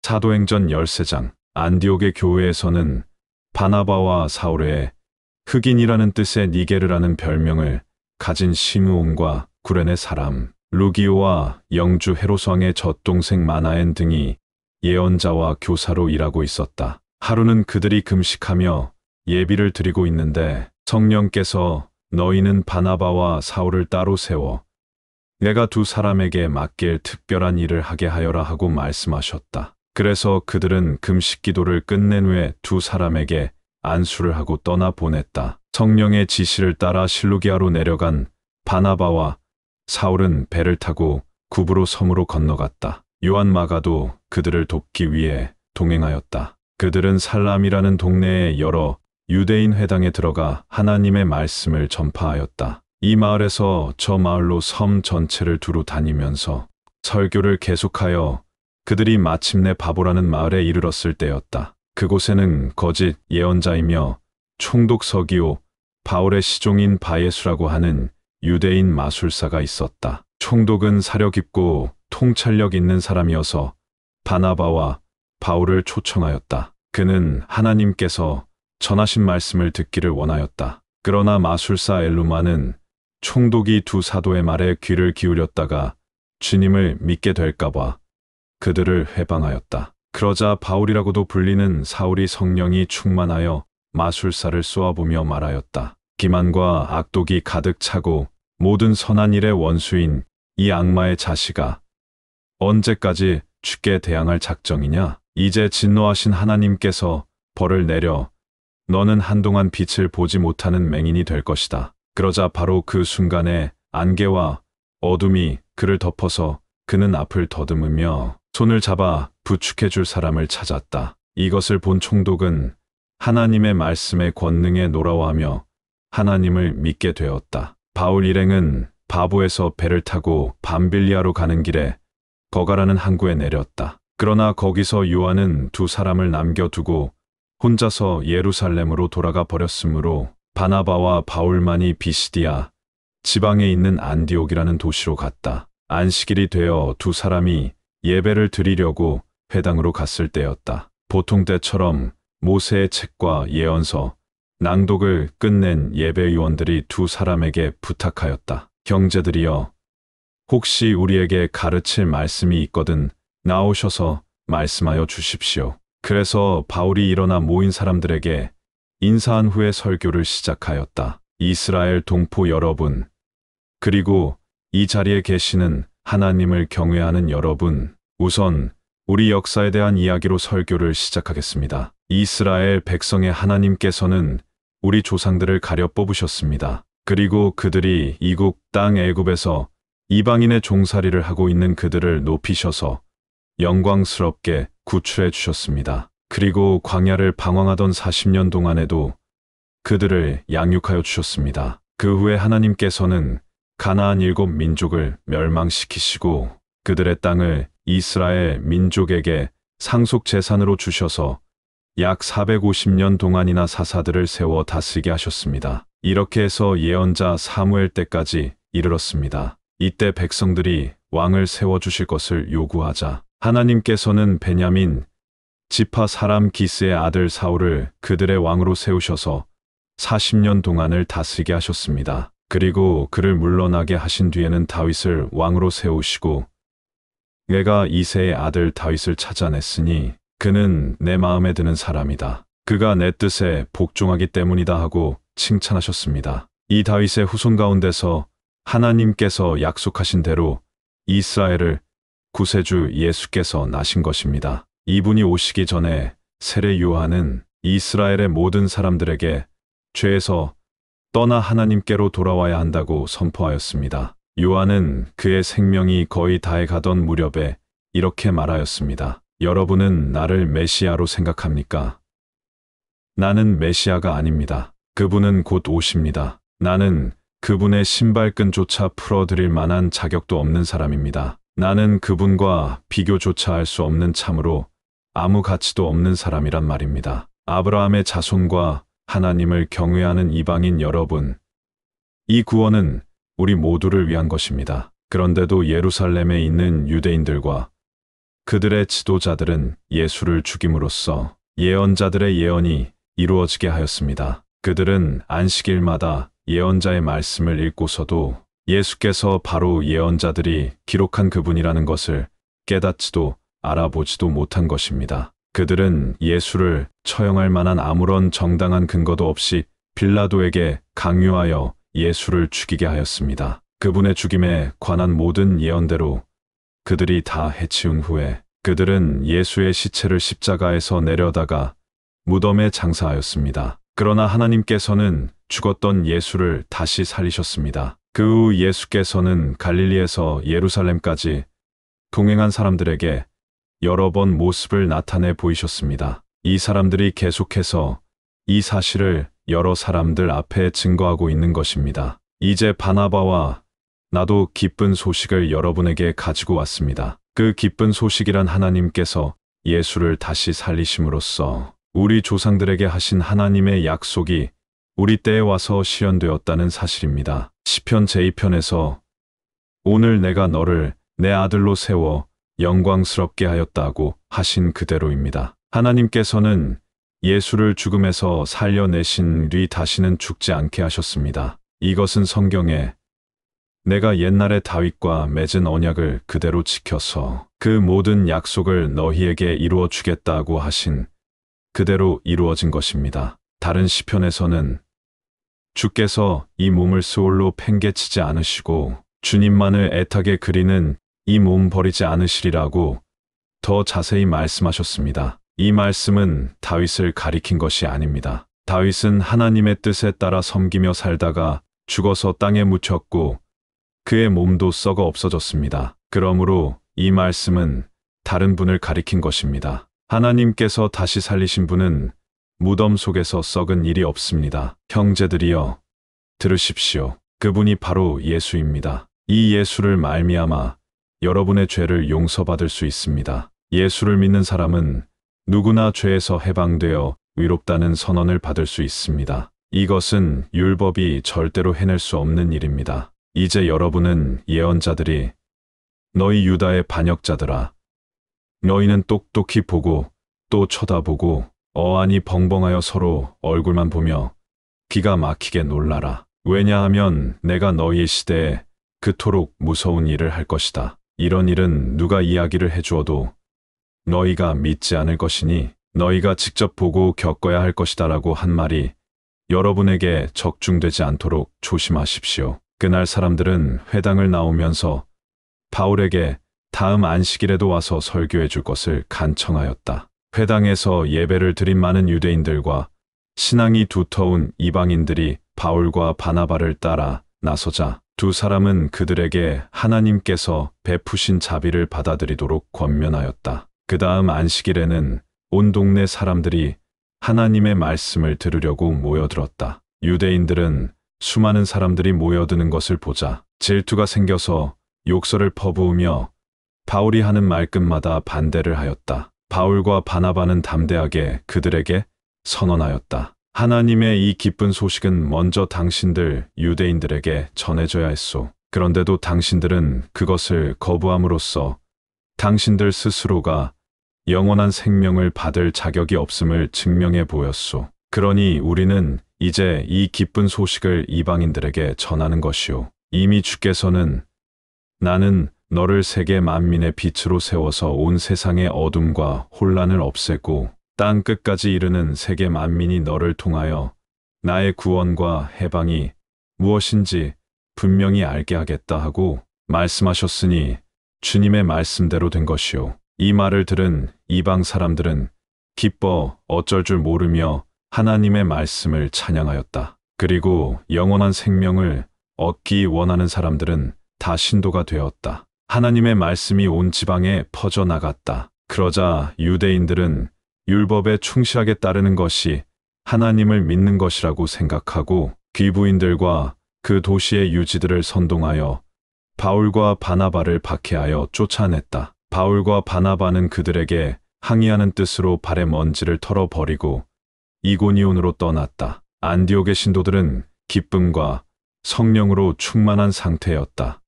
사도행전 13장. 안디옥의 교회에서는 바나바와 사울의 흑인이라는 뜻의 니게르라는 별명을 가진 시므온과 구레네 사람 루기오와 영주 헤롯왕의 젖동생 마나엔 등이 예언자와 교사로 일하고 있었다. 하루는 그들이 금식하며 예비를 드리고 있는데 성령께서 너희는 바나바와 사울을 따로 세워 내가 두 사람에게 맡길 특별한 일을 하게 하여라 하고 말씀하셨다. 그래서 그들은 금식 기도를 끝낸 후에 두 사람에게 안수를 하고 떠나 보냈다. 성령의 지시를 따라 실루기아로 내려간 바나바와 사울은 배를 타고 구브로 섬으로 건너갔다. 요한 마가도 그들을 돕기 위해 동행하였다. 그들은 살람이라는 동네의 여러 유대인 회당에 들어가 하나님의 말씀을 전파하였다. 이 마을에서 저 마을로 섬 전체를 두루 다니면서 설교를 계속하여 그들이 마침내 바보라는 마을에 이르렀을 때였다. 그곳에는 거짓 예언자이며 총독 서기오 바울의 시종인 바예수라고 하는 유대인 마술사가 있었다. 총독은 사려 깊고 통찰력 있는 사람이어서 바나바와 바울을 초청하였다. 그는 하나님께서 전하신 말씀을 듣기를 원하였다. 그러나 마술사 엘루마는 총독이 두 사도의 말에 귀를 기울였다가 주님을 믿게 될까봐 그들을 회방하였다. 그러자 바울이라고도 불리는 사울이 성령이 충만하여 마술사를 쏘아보며 말하였다. 기만과 악독이 가득 차고 모든 선한 일의 원수인 이 악마의 자식아, 언제까지 죽게 대항할 작정이냐? 이제 진노하신 하나님께서 벌을 내려 너는 한동안 빛을 보지 못하는 맹인이 될 것이다. 그러자 바로 그 순간에 안개와 어둠이 그를 덮어서 그는 앞을 더듬으며 손을 잡아 부축해 줄 사람을 찾았다. 이것을 본 총독은 하나님의 말씀의 권능에 놀라워하며 하나님을 믿게 되었다. 바울 일행은 바보에서 배를 타고 밤빌리아로 가는 길에 버가라는 항구에 내렸다. 그러나 거기서 요한은 두 사람을 남겨두고 혼자서 예루살렘으로 돌아가 버렸으므로 바나바와 바울만이 비시디아 지방에 있는 안디옥이라는 도시로 갔다. 안식일이 되어 두 사람이 예배를 드리려고 회당으로 갔을 때였다. 보통 때처럼 모세의 책과 예언서, 낭독을 끝낸 예배위원들이 두 사람에게 부탁하였다. 형제들이여, 혹시 우리에게 가르칠 말씀이 있거든 나오셔서 말씀하여 주십시오. 그래서 바울이 일어나 모인 사람들에게 인사한 후에 설교를 시작하였다. 이스라엘 동포 여러분, 그리고 이 자리에 계시는 하나님을 경외하는 여러분, 우선 우리 역사에 대한 이야기로 설교를 시작하겠습니다. 이스라엘 백성의 하나님께서는 우리 조상들을 가려 뽑으셨습니다. 그리고 그들이 이국 땅 애굽에서 이방인의 종살이를 하고 있는 그들을 높이셔서 영광스럽게 구출해 주셨습니다. 그리고 광야를 방황하던 40년 동안에도 그들을 양육하여 주셨습니다. 그 후에 하나님께서는 가나안 7민족을 멸망시키시고 그들의 땅을 이스라엘 민족에게 상속 재산으로 주셔서 약 450년 동안이나 사사들을 세워 다스리게 하셨습니다. 이렇게 해서 예언자 사무엘 때까지 이르렀습니다. 이때 백성들이 왕을 세워주실 것을 요구하자 하나님께서는 베냐민 지파 사람 기스의 아들 사울을 그들의 왕으로 세우셔서 40년 동안을 다스리게 하셨습니다. 그리고 그를 물러나게 하신 뒤에는 다윗을 왕으로 세우시고 내가 이새의 아들 다윗을 찾아냈으니 그는 내 마음에 드는 사람이다. 그가 내 뜻에 복종하기 때문이다 하고 칭찬하셨습니다. 이 다윗의 후손 가운데서 하나님께서 약속하신 대로 이스라엘을 구세주 예수께서 나신 것입니다. 이분이 오시기 전에 세례 요한은 이스라엘의 모든 사람들에게 죄에서 떠나 하나님께로 돌아와야 한다고 선포하였습니다. 요한은 그의 생명이 거의 다해 가던 무렵에 이렇게 말하였습니다. 여러분은 나를 메시아로 생각합니까? 나는 메시아가 아닙니다. 그분은 곧 오십니다. 나는 그분의 신발끈조차 풀어드릴 만한 자격도 없는 사람입니다. 나는 그분과 비교조차 할 수 없는 참으로 아무 가치도 없는 사람이란 말입니다. 아브라함의 자손과 하나님을 경외하는 이방인 여러분, 이 구원은 우리 모두를 위한 것입니다. 그런데도 예루살렘에 있는 유대인들과 그들의 지도자들은 예수를 죽임으로써 예언자들의 예언이 이루어지게 하였습니다. 그들은 안식일마다 예언자의 말씀을 읽고서도 예수께서 바로 예언자들이 기록한 그분이라는 것을 깨닫지도 알아보지도 못한 것입니다. 그들은 예수를 처형할 만한 아무런 정당한 근거도 없이 빌라도에게 강요하여 예수를 죽이게 하였습니다. 그분의 죽임에 관한 모든 예언대로 그들이 다 해치운 후에 그들은 예수의 시체를 십자가에서 내려다가 무덤에 장사하였습니다. 그러나 하나님께서는 죽었던 예수를 다시 살리셨습니다. 그 후 예수께서는 갈릴리에서 예루살렘까지 동행한 사람들에게 여러 번 모습을 나타내 보이셨습니다. 이 사람들이 계속해서 이 사실을 여러 사람들 앞에 증거하고 있는 것입니다. 이제 바나바와 나도 기쁜 소식을 여러분에게 가지고 왔습니다. 그 기쁜 소식이란 하나님께서 예수를 다시 살리심으로써 우리 조상들에게 하신 하나님의 약속이 우리 때에 와서 실현되었다는 사실입니다. 시편 제2편에서 오늘 내가 너를 내 아들로 세워 영광스럽게 하였다고 하신 그대로입니다. 하나님께서는 예수를 죽음에서 살려내신 뒤 다시는 죽지 않게 하셨습니다. 이것은 성경에 내가 옛날에 다윗과 맺은 언약을 그대로 지켜서 그 모든 약속을 너희에게 이루어 주겠다고 하신 그대로 이루어진 것입니다. 다른 시편에서는 주께서 이 몸을 스올로 팽개치지 않으시고 주님만을 애타게 그리는 이 몸 버리지 않으시리라고 더 자세히 말씀하셨습니다. 이 말씀은 다윗을 가리킨 것이 아닙니다. 다윗은 하나님의 뜻에 따라 섬기며 살다가 죽어서 땅에 묻혔고 그의 몸도 썩어 없어졌습니다. 그러므로 이 말씀은 다른 분을 가리킨 것입니다. 하나님께서 다시 살리신 분은 무덤 속에서 썩은 일이 없습니다. 형제들이여, 들으십시오. 그분이 바로 예수입니다. 이 예수를 말미암아 여러분의 죄를 용서받을 수 있습니다. 예수를 믿는 사람은 누구나 죄에서 해방되어 위롭다는 선언을 받을 수 있습니다. 이것은 율법이 절대로 해낼 수 없는 일입니다. 이제 여러분은 예언자들이 너희 유다의 반역자들아, 너희는 똑똑히 보고 또 쳐다보고 어안이 벙벙하여 서로 얼굴만 보며 기가 막히게 놀라라. 왜냐하면 내가 너희의 시대에 그토록 무서운 일을 할 것이다. 이런 일은 누가 이야기를 해주어도 너희가 믿지 않을 것이니 너희가 직접 보고 겪어야 할 것이다라고 한 말이 여러분에게 적중되지 않도록 조심하십시오. 그날 사람들은 회당을 나오면서 바울에게 다음 안식일에도 와서 설교해 줄 것을 간청하였다. 회당에서 예배를 드린 많은 유대인들과 신앙이 두터운 이방인들이 바울과 바나바를 따라 나서자 두 사람은 그들에게 하나님께서 베푸신 자비를 받아들이도록 권면하였다. 그 다음 안식일에는 온 동네 사람들이 하나님의 말씀을 들으려고 모여들었다. 유대인들은 수많은 사람들이 모여드는 것을 보자 질투가 생겨서 욕설을 퍼부으며 바울이 하는 말끝마다 반대를 하였다. 바울과 바나바는 담대하게 그들에게 선언하였다. 하나님의 이 기쁜 소식은 먼저 당신들 유대인들에게 전해져야 했소. 그런데도 당신들은 그것을 거부함으로써 당신들 스스로가 영원한 생명을 받을 자격이 없음을 증명해 보였소. 그러니 우리는 이제 이 기쁜 소식을 이방인들에게 전하는 것이오. 이미 주께서는 나는 너를 세계 만민의 빛으로 세워서 온 세상의 어둠과 혼란을 없애고 땅 끝까지 이르는 세계 만민이 너를 통하여 나의 구원과 해방이 무엇인지 분명히 알게 하겠다 하고 말씀하셨으니 주님의 말씀대로 된 것이오. 이 말을 들은 이방 사람들은 기뻐 어쩔 줄 모르며 하나님의 말씀을 찬양하였다. 그리고 영원한 생명을 얻기 원하는 사람들은 다 신도가 되었다. 하나님의 말씀이 온 지방에 퍼져나갔다. 그러자 유대인들은 율법에 충실하게 따르는 것이 하나님을 믿는 것이라고 생각하고 귀부인들과 그 도시의 유지들을 선동하여 바울과 바나바를 박해하여 쫓아냈다. 바울과 바나바는 그들에게 항의하는 뜻으로 발의 먼지를 털어버리고 이고니온으로 떠났다. 안디옥의 신도들은 기쁨과 성령으로 충만한 상태였다.